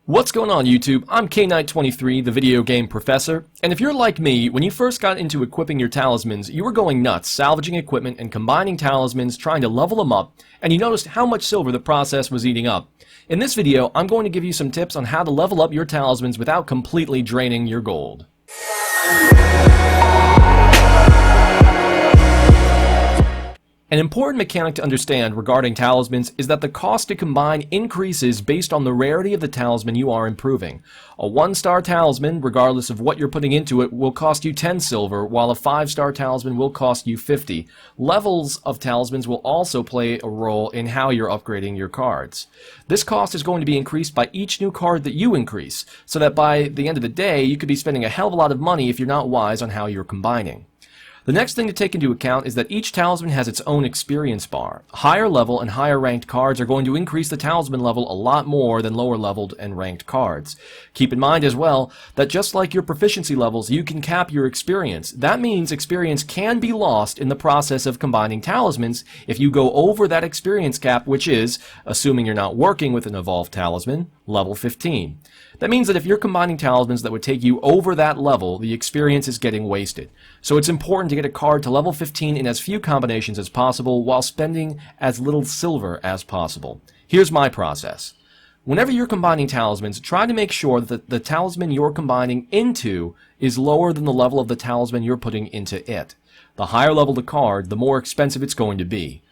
What's going on YouTube? I'm K-Knight23, the video game professor, and if you're like me, when you first got into equipping your talismans, you were going nuts, salvaging equipment and combining talismans, trying to level them up, and you noticed how much silver the process was eating up. In this video, I'm going to give you some tips on how to level up your talismans without completely draining your gold. An important mechanic to understand regarding talismans is that the cost to combine increases based on the rarity of the talisman you are improving. A 1-star talisman, regardless of what you're putting into it, will cost you 10 silver, while a 5-star talisman will cost you 50. Levels of talismans will also play a role in how you're upgrading your cards. This cost is going to be increased by each new card that you increase, so that by the end of the day, you could be spending a hell of a lot of money if you're not wise on how you're combining. The next thing to take into account is that each talisman has its own experience bar. Higher level and higher ranked cards are going to increase the talisman level a lot more than lower leveled and ranked cards. Keep in mind as well that just like your proficiency levels, you can cap your experience. That means experience can be lost in the process of combining talismans if you go over that experience cap, which is, assuming you're not working with an evolved talisman, level 15. That means that if you're combining talismans that would take you over that level, the experience is getting wasted. So it's important to get a card to level 15 in as few combinations as possible while spending as little silver as possible. Here's my process. Whenever you're combining talismans, try to make sure that the talisman you're combining into is lower than the level of the talisman you're putting into it. The higher level the card, the more expensive it's going to be.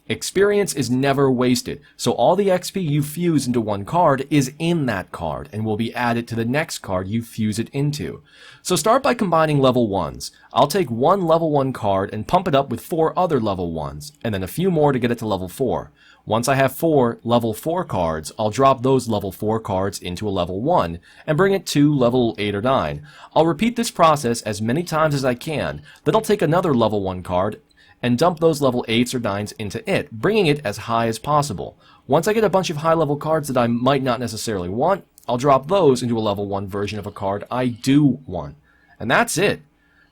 Experience is never wasted, so all the XP you fuse into one card is in that card and will be added to the next card you fuse it into. So start by combining level 1s. I'll take one level 1 card and pump it up with 4 other level 1s, and then a few more to get it to level 4. Once I have 4 level 4 cards, I'll drop those level 4 cards into a level 1 and bring it to level 8 or 9. I'll repeat this process as many times as I can, then I'll take another level 1 card and dump those level 8s or 9s into it, bringing it as high as possible. Once I get a bunch of high-level cards that I might not necessarily want, I'll drop those into a level 1 version of a card I do want. And that's it.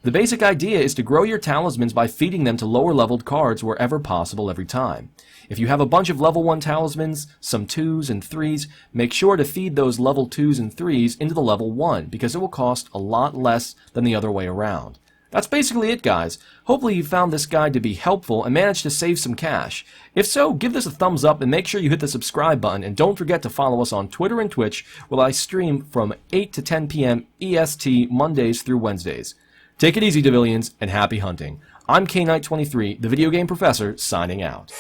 The basic idea is to grow your talismans by feeding them to lower-leveled cards wherever possible every time. If you have a bunch of level 1 talismans, some 2s and 3s, make sure to feed those level 2s and 3s into the level 1, because it will cost a lot less than the other way around. That's basically it, guys. Hopefully you found this guide to be helpful and managed to save some cash. If so, give this a thumbs up and make sure you hit the subscribe button, and don't forget to follow us on Twitter and Twitch, where I stream from 8 to 10 p.m. EST Mondays through Wednesdays. Take it easy, Devilians, and happy hunting. I'm K-Knight23, the video game professor, signing out.